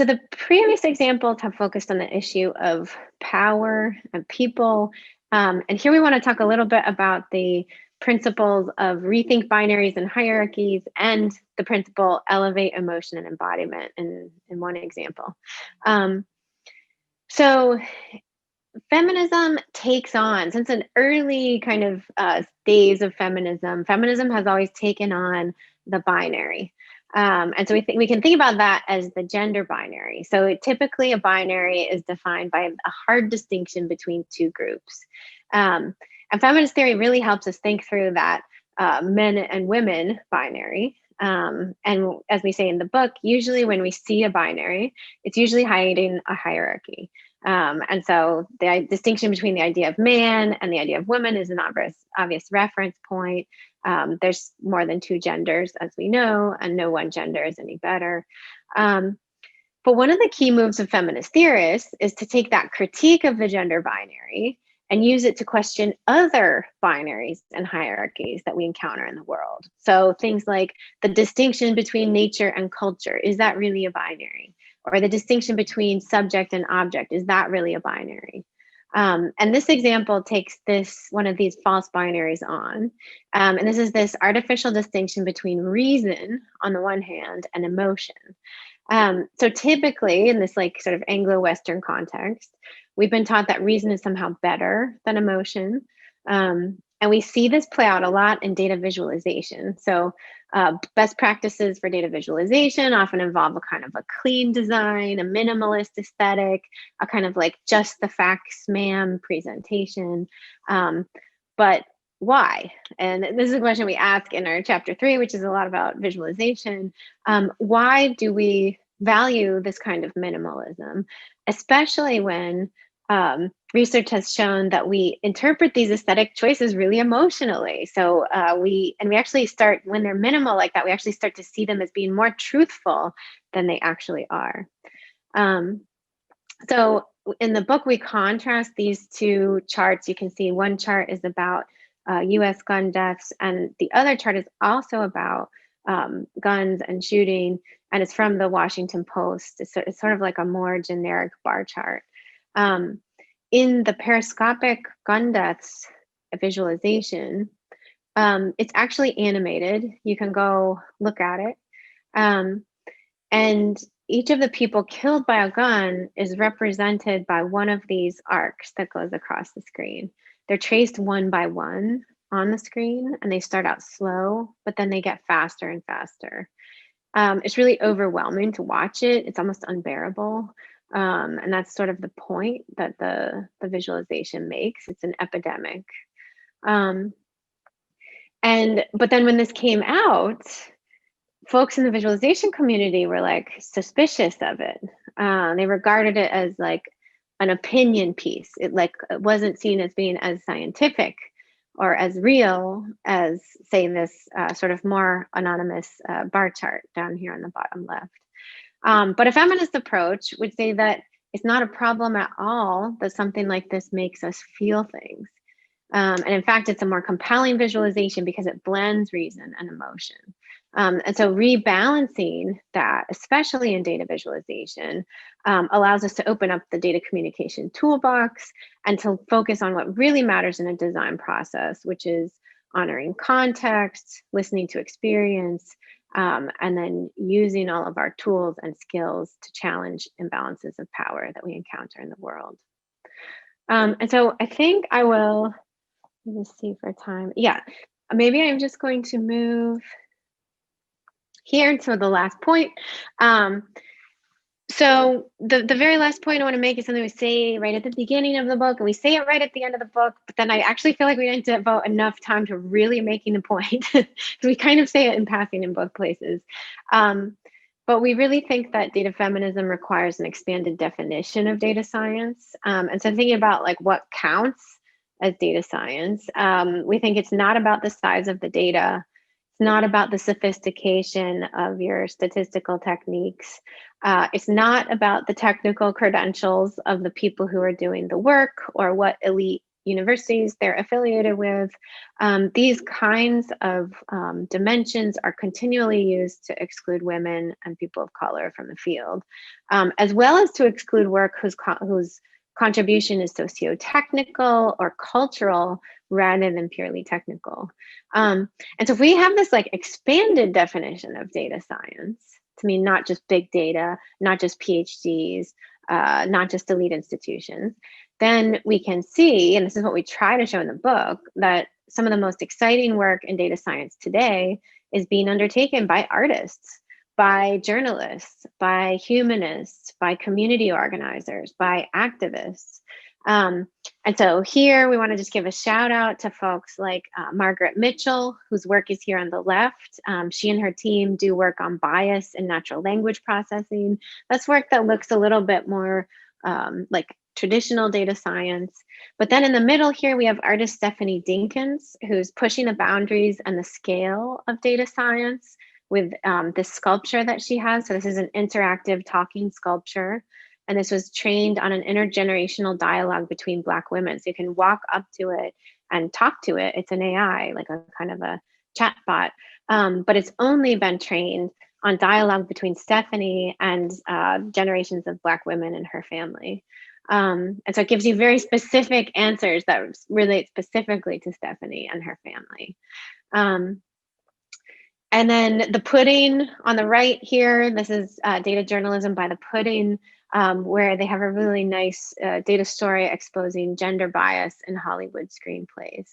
the previous examples have focused on the issue of power and people. And here we want to talk a little bit about the principles of rethink binaries and hierarchies, and the principle elevate emotion and embodiment in one example. So feminism takes on, since an early kind of days of feminism has always taken on the binary. And so we can think about that as the gender binary. So typically a binary is defined by a hard distinction between two groups. And feminist theory really helps us think through that men and women binary. And as we say in the book, usually when we see a binary, it's usually hiding a hierarchy. And so the distinction between the idea of man and the idea of woman is an obvious reference point. There's more than two genders, as we know, and no one gender is any better. But one of the key moves of feminist theorists is to take that critique of the gender binary and use it to question other binaries and hierarchies that we encounter in the world. So things like the distinction between nature and culture, is that really a binary? Or the distinction between subject and object, is that really a binary? And this example takes one of these false binaries on. And this is this artificial distinction between reason on the one hand and emotion. So typically in this like sort of Anglo-Western context, we've been taught that reason is somehow better than emotion. And we see this play out a lot in data visualization. So best practices for data visualization often involve a kind of a clean design, a minimalist aesthetic, a kind of like just the facts, ma'am presentation. But why? And this is a question we ask in our chapter 3, which is a lot about visualization. Why do we value this kind of minimalism, especially when research has shown that we interpret these aesthetic choices really emotionally. So we actually start, when they're minimal like that, we actually start to see them as being more truthful than they actually are. So in the book, we contrast these two charts. You can see one chart is about US gun deaths, and the other chart is also about guns and shooting, and it's from the Washington Post. It's sort of like a more generic bar chart. In the periscopic gun deaths visualization, it's actually animated. You can go look at it. And each of the people killed by a gun is represented by one of these arcs that goes across the screen. They're traced one by one on the screen, and they start out slow, but then they get faster and faster. It's really overwhelming to watch it. It's almost unbearable. And that's sort of the point that the visualization makes. It's an epidemic. But then when this came out, folks in the visualization community were like suspicious of it. They regarded it as like an opinion piece. It wasn't seen as being as scientific or as real as, say, this sort of more anonymous bar chart down here on the bottom left. But a feminist approach would say that it's not a problem at all that something like this makes us feel things. And in fact, it's a more compelling visualization because it blends reason and emotion. And so rebalancing that, especially in data visualization, allows us to open up the data communication toolbox and to focus on what really matters in a design process, which is honoring context, listening to experience, and then using all of our tools and skills to challenge imbalances of power that we encounter in the world. And so I think I will, let me see for time. Yeah, maybe I'm just going to move here to the last point. So the very last point I want to make is something we say right at the beginning of the book, and we say it right at the end of the book, but then I actually feel like we didn't devote enough time to really making the point, because we kind of say it in passing in both places. But we really think that data feminism requires an expanded definition of data science. And so thinking about like what counts as data science, we think it's not about the size of the data. It's not about the sophistication of your statistical techniques. It's not about the technical credentials of the people who are doing the work or what elite universities they're affiliated with. These kinds of dimensions are continually used to exclude women and people of color from the field, as well as to exclude work whose contribution is socio-technical or cultural rather than purely technical. And so if we have this like expanded definition of data science, to mean not just big data, not just PhDs, not just elite institutions, then we can see, and this is what we try to show in the book, that some of the most exciting work in data science today is being undertaken by artists, by journalists, by humanists, by community organizers, by activists. And so here we want to just give a shout out to folks like Margaret Mitchell, whose work is here on the left. She and her team do work on bias in natural language processing. That's work that looks a little bit more like traditional data science. But then in the middle here, we have artist Stephanie Dinkins, who's pushing the boundaries and the scale of data science with this sculpture that she has. So this is an interactive talking sculpture. And this was trained on an intergenerational dialogue between Black women. So you can walk up to it and talk to it. It's an AI, like a kind of a chat bot. But it's only been trained on dialogue between Stephanie and generations of Black women in her family. And so it gives you very specific answers that relate specifically to Stephanie and her family. And then the pudding on the right here, this is data journalism by the pudding, where they have a really nice data story exposing gender bias in Hollywood screenplays.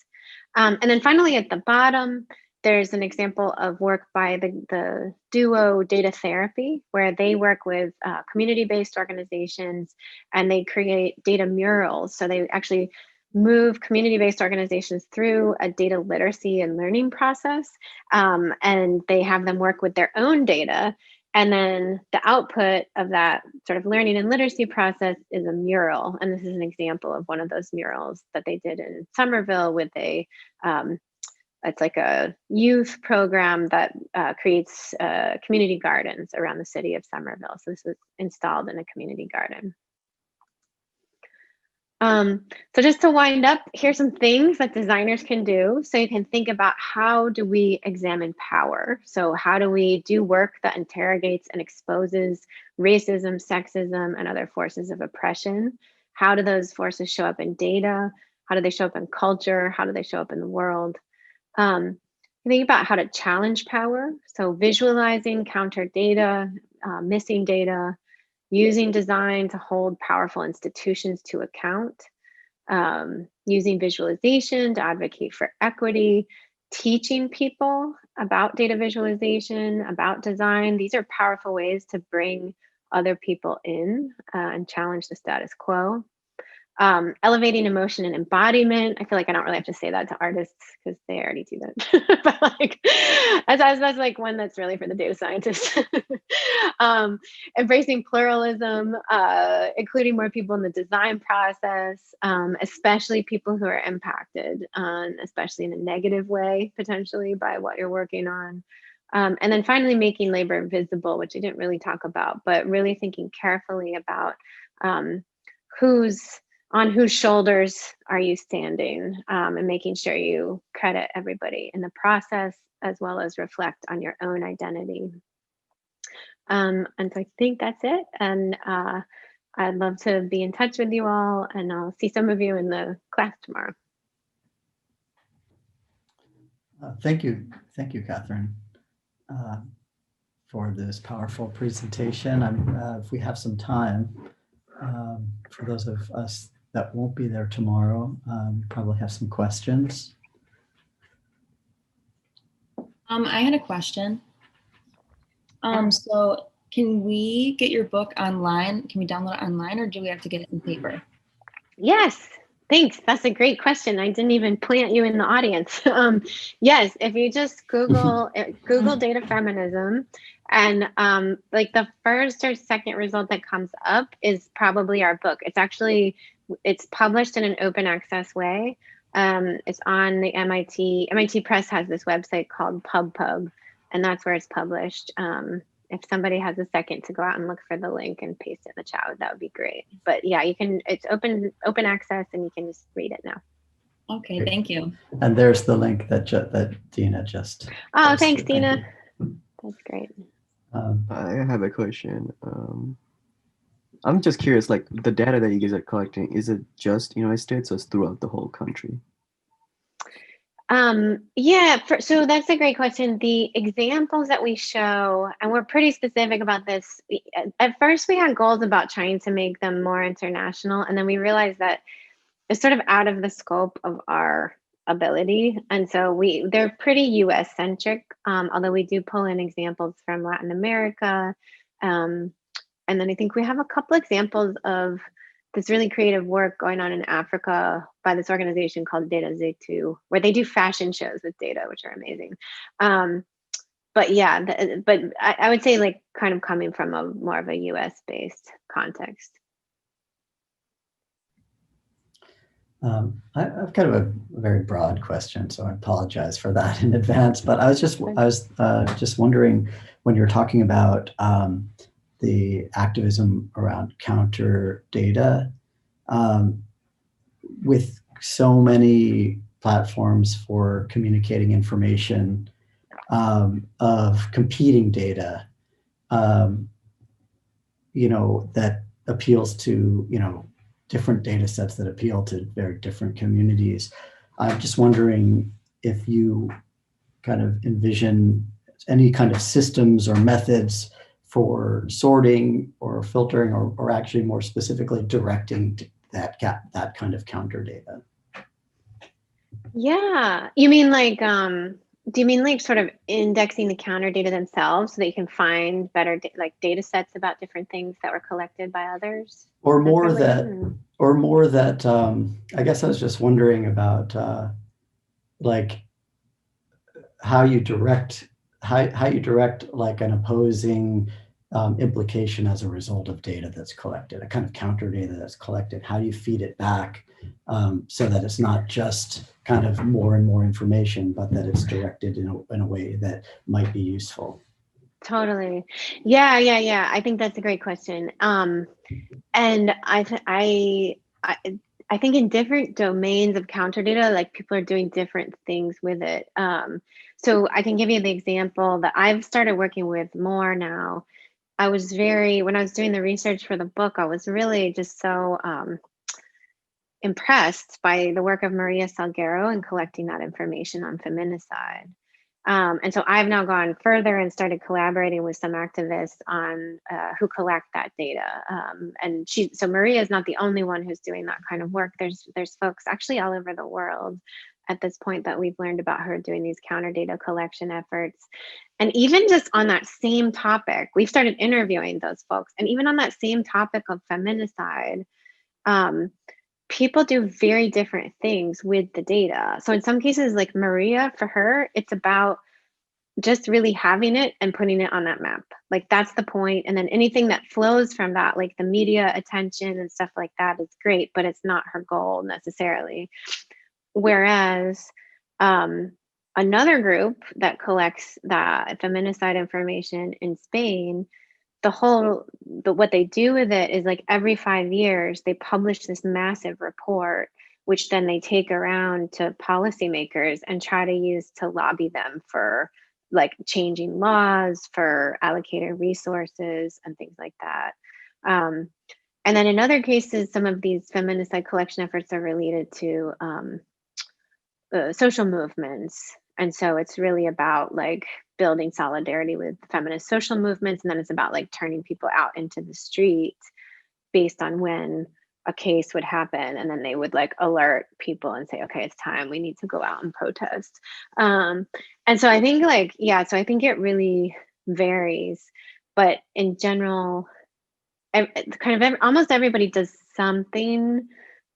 And then finally at the bottom, there's an example of work by the duo Data Therapy, where they work with community-based organizations and they create data murals. So they actually move community-based organizations through a data literacy and learning process. And they have them work with their own data And then the output of that sort of learning and literacy process is a mural. And this is an example of one of those murals that they did in Somerville with it's like a youth program that creates community gardens around the city of Somerville. So this was installed in a community garden. So just to wind up, here's some things that designers can do. So you can think about, how do we examine power? So how do we do work that interrogates and exposes racism, sexism, and other forces of oppression? How do those forces show up in data? How do they show up in culture? How do they show up in the world? Think about how to challenge power. So visualizing counter data, missing data, using design to hold powerful institutions to account, using visualization to advocate for equity, teaching people about data visualization, about design. These are powerful ways to bring other people in and challenge the status quo. Elevating emotion and embodiment. I feel like I don't really have to say that to artists because they already do that. But like, that's like one that's really for the data scientists. Embracing pluralism, including more people in the design process, especially people who are impacted, especially in a negative way, potentially, by what you're working on. And then finally, making labor visible, which I didn't really talk about, but really thinking carefully about on whose shoulders are you standing, and making sure you credit everybody in the process, as well as reflect on your own identity. And so I think that's it. And I'd love to be in touch with you all, and I'll see some of you in the class tomorrow. Thank you, Catherine, for this powerful presentation. If we have some time, for those of us that won't be there tomorrow, probably have some questions. I had a question. So can we get your book online? Can we download it online, or do we have to get it in paper? Yes, thanks. That's a great question. I didn't even plant you in the audience. Yes, if you just Google data feminism, and like the first or second result that comes up is probably our book. It's published in an open access way. It's on the MIT Press has this website called PubPub, and that's where it's published. If somebody has a second to go out and look for the link and paste it in the chat, that would be great. But yeah, it's open access, and you can just read it now. Okay, great. Thank you. And there's the link that Dina just posted. Thanks, Dina. That's great. I have a question. I'm just curious, like the data that you guys are collecting, is it just United States or throughout the whole country? Yeah, so that's a great question. The examples that we show, and we're pretty specific about this. At first, we had goals about trying to make them more international, and then we realized that it's sort of out of the scope of our ability. And so they're pretty US centric, although we do pull in examples from Latin America. And then I think we have a couple examples of this really creative work going on in Africa by this organization called Data Zetu, where they do fashion shows with data, which are amazing. But yeah, I would say like kind of coming from a more of a US based context. I've kind of a very broad question, so I apologize for that in advance. But I was just wondering, when you're talking about the activism around counter data, with so many platforms for communicating information of competing data, that appeals to, different data sets that appeal to very different communities. I'm just wondering if you kind of envision any kind of systems or methods for sorting or filtering, or actually more specifically directing that kind of counter data. Yeah, you mean like, do you mean like sort of indexing the counter data themselves so that you can find better like data sets about different things that were collected by others? Or more that, I guess I was just wondering about like how you direct how you direct like an opposing implication as a result of data that's collected, a kind of counter data that's collected. How do you feed it back so that it's not just kind of more and more information, but that it's directed in a way that might be useful? Totally. Yeah. I think that's a great question. And I think in different domains of counter data, like people are doing different things with it. So I can give you the example that I've started working with more now. When I was doing the research for the book, I was really just so impressed by the work of Maria Salguero in collecting that information on feminicide. And so I've now gone further and started collaborating with some activists on who collect that data. So Maria is not the only one who's doing that kind of work. There's folks actually all over the world at this point that we've learned about her doing these counter data collection efforts. And even just on that same topic, we've started interviewing those folks. And even on that same topic of feminicide, people do very different things with the data. So in some cases, like Maria, for her, it's about just really having it and putting it on that map. Like that's the point. And then anything that flows from that, like the media attention and stuff like that, is great, but it's not her goal necessarily. Whereas another group that collects that feminicide information in Spain, what they do with it is like every 5 years they publish this massive report, which then they take around to policymakers and try to use to lobby them for like changing laws, for allocated resources and things like that. And then in other cases, some of these feminicide collection efforts are related to social movements. And so it's really about like building solidarity with feminist social movements. And then it's about like turning people out into the street based on when a case would happen. And then they would like alert people and say, okay, it's time, we need to go out and protest. And so I think so I think it really varies. But in general, almost everybody does something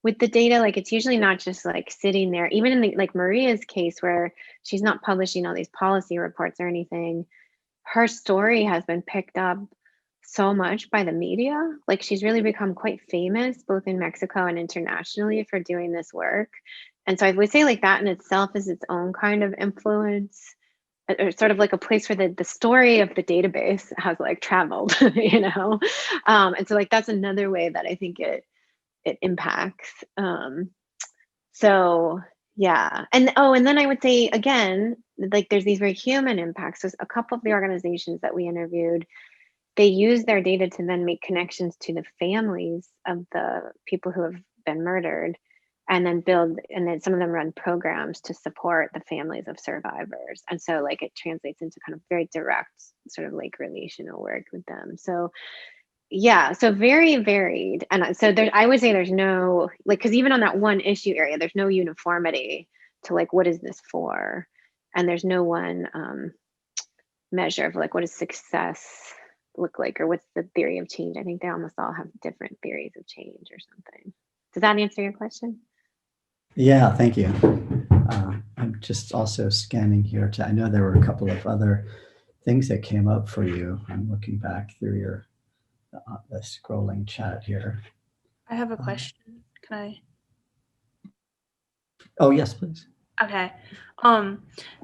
with the data. Like it's usually not just like sitting there, even in like Maria's case where she's not publishing all these policy reports or anything, her story has been picked up so much by the media. Like she's really become quite famous both in Mexico and internationally for doing this work. And so I would say like that in itself is its own kind of influence, or sort of like a place where the story of the database has like traveled, and so like that's another way that I think it impacts. So yeah. And then I would say again, like there's these very human impacts. So a couple of the organizations that we interviewed, they use their data to then make connections to the families of the people who have been murdered, and then some of them run programs to support the families of survivors. And so like it translates into kind of very direct sort of like relational work with them. So yeah, so very varied. And so I would say there's no, like, because even on that one issue area, there's no uniformity to like, what is this for? And there's no one measure of like, what does success look like? Or what's the theory of change? I think they almost all have different theories of change or something. Does that answer your question? Yeah, thank you. I'm just also scanning here I know there were a couple of other things that came up for you. I'm looking back through the scrolling chat here. I have a question. Can I? Oh, yes, please. Okay.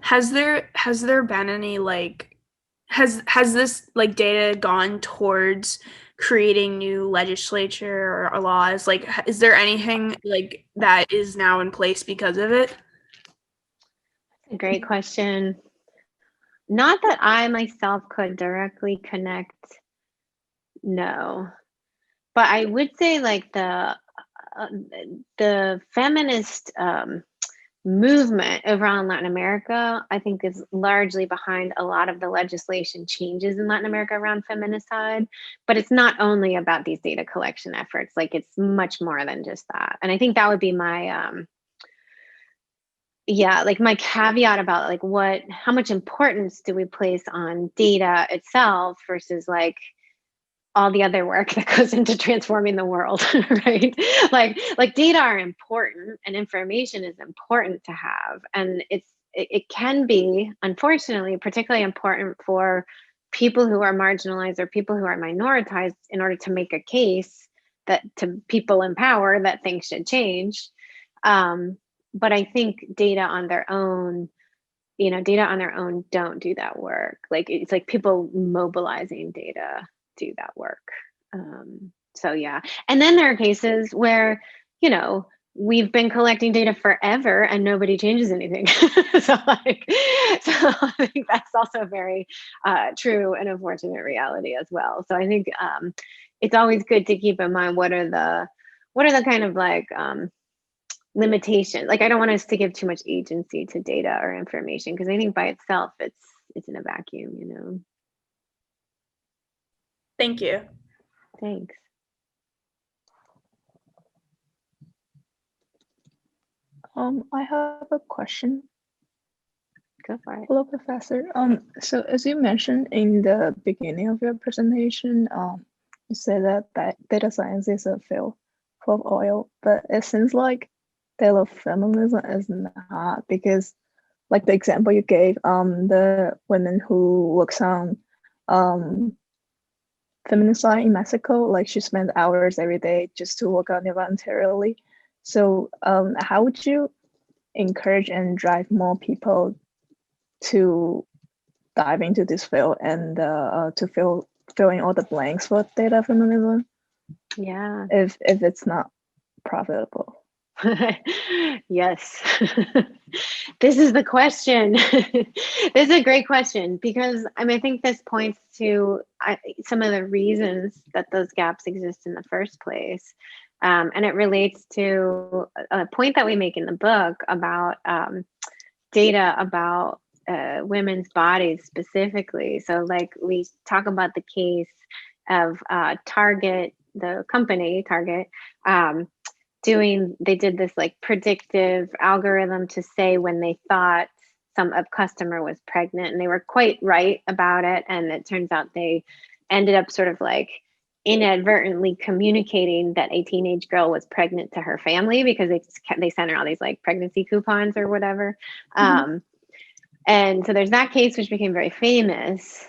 Has there been any like has this like data gone towards creating new legislature or laws? Like, is there anything like that is now in place because of it? A great question. Not that I myself could directly connect. No, but I would say like the feminist movement around Latin America, I think, is largely behind a lot of the legislation changes in Latin America around feminicide. But it's not only about these data collection efforts. Like it's much more than just that. And I think that would be my like my caveat about like how much importance do we place on data itself versus like all the other work that goes into transforming the world, right? Like data are important and information is important to have. And it can be, unfortunately, particularly important for people who are marginalized or people who are minoritized in order to make a case that to people in power that things should change. But I think data on their own, data on their own don't do that work. Like it's like people mobilizing data do that work. So yeah. And then there are cases where, we've been collecting data forever and nobody changes anything. so I think that's also very true and unfortunate reality as well. So I think it's always good to keep in mind what are the kind of like limitations. Like I don't want us to give too much agency to data or information because I think by itself it's in a vacuum. Thank you. Thanks. I have a question. Go for it. Hello, Professor. So as you mentioned in the beginning of your presentation, you said that data science is a field full of oil, but it seems like data feminism is not, because like the example you gave, the women who works on feminicide in Mexico, like she spent hours every day just to work on it voluntarily. So how would you encourage and drive more people to dive into this field and to fill in all the blanks for data feminism? Yeah. If it's not profitable. Yes. This is the question. This is a great question because I think this points to some of the reasons that those gaps exist in the first place. And it relates to a point that we make in the book about data about women's bodies specifically. So like we talk about the case of Target, the company Target, they did this like predictive algorithm to say when they thought a customer was pregnant, and they were quite right about it. And it turns out they ended up sort of like inadvertently communicating that a teenage girl was pregnant to her family because they sent her all these like pregnancy coupons or whatever. Mm-hmm. And so there's that case which became very famous.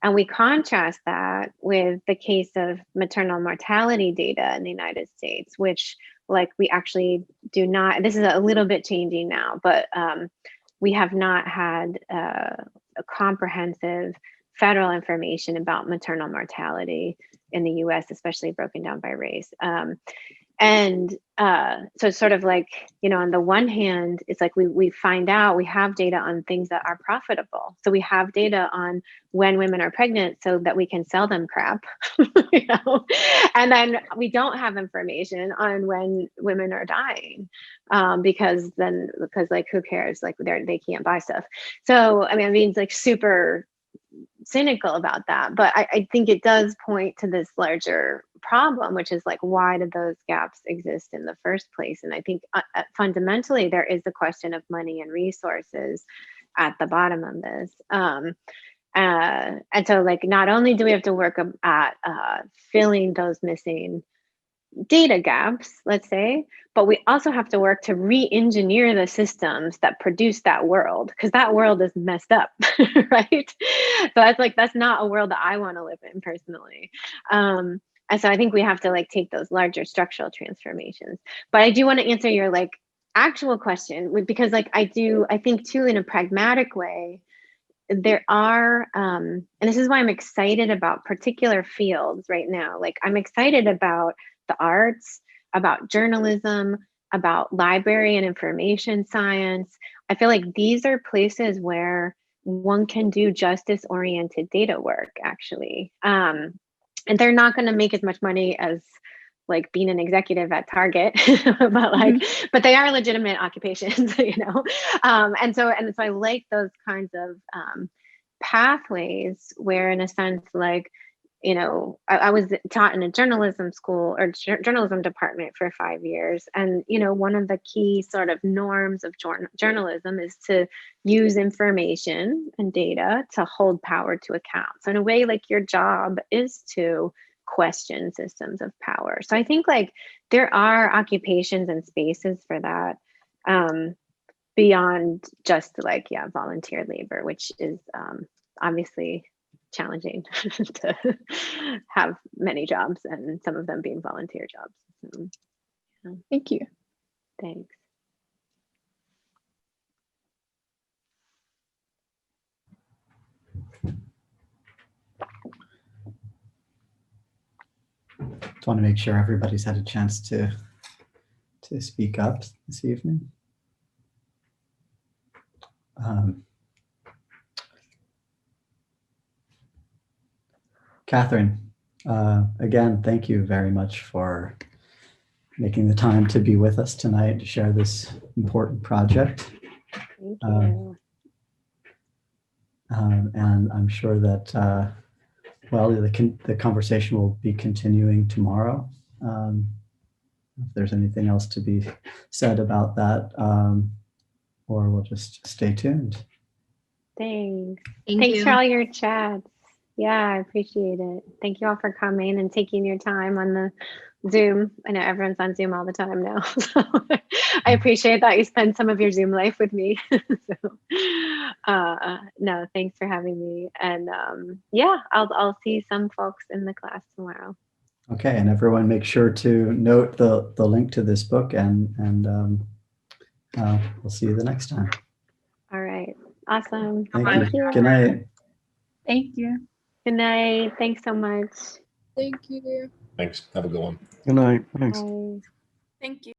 And we contrast that with the case of maternal mortality data in the United States, which like we actually do not, this is a little bit changing now, but we have not had a comprehensive federal information about maternal mortality in the US, especially broken down by race. And so it's sort of like, on the one hand, it's like we find out we have data on things that are profitable. So we have data on when women are pregnant so that we can sell them crap, and then we don't have information on when women are dying because like, who cares? Like they can't buy stuff. So, I mean, it's like super cynical about that, but I think it does point to this larger problem, which is like, why did those gaps exist in the first place? And I think fundamentally there is a question of money and resources at the bottom of this. And so like, not only do we have to work at filling those missing data gaps, let's say, but we also have to work to re-engineer the systems that produce that world, because that world is messed up, right? So that's not a world that I want to live in personally. And so I think we have to like take those larger structural transformations. But I do want to answer your like actual question, because like I think too, in a pragmatic way, there are, and this is why I'm excited about particular fields right now. Like I'm excited about the arts, about journalism, about library and information science. I feel like these are places where one can do justice-oriented data work, actually. And they're not going to make as much money as like being an executive at Target, but like, mm-hmm. but they are legitimate occupations, and so I like those kinds of pathways where, in a sense, like, I was taught in a journalism school or journalism department for 5 years. And, one of the key sort of norms of journalism is to use information and data to hold power to account. So in a way, like your job is to question systems of power. So I think like there are occupations and spaces for that. beyond just like, yeah, volunteer labor, which is obviously challenging to have many jobs and some of them being volunteer jobs. So, yeah, Thank you. thanks. Just want to make sure everybody's had a chance to speak up this evening. Catherine, again, thank you very much for making the time to be with us tonight to share this important project. Thank you. And I'm sure that, well, the conversation will be continuing tomorrow. If there's anything else to be said about that, or we'll just stay tuned. Thanks. Thank Thanks you. for all your chats. Yeah, I appreciate it. Thank you all for coming and taking your time on the Zoom. I know everyone's on Zoom all the time now. So I appreciate that you spend some of your Zoom life with me. So, no, thanks for having me. And yeah, I'll see some folks in the class tomorrow. Okay, and everyone make sure to note the link to this book, and we'll see you the next time. All right. Awesome. Thank you. Good night. Thank you. Good night. Thanks so much. Thank you. Thanks. Have a good one. Good night. Thanks. Bye. Thank you.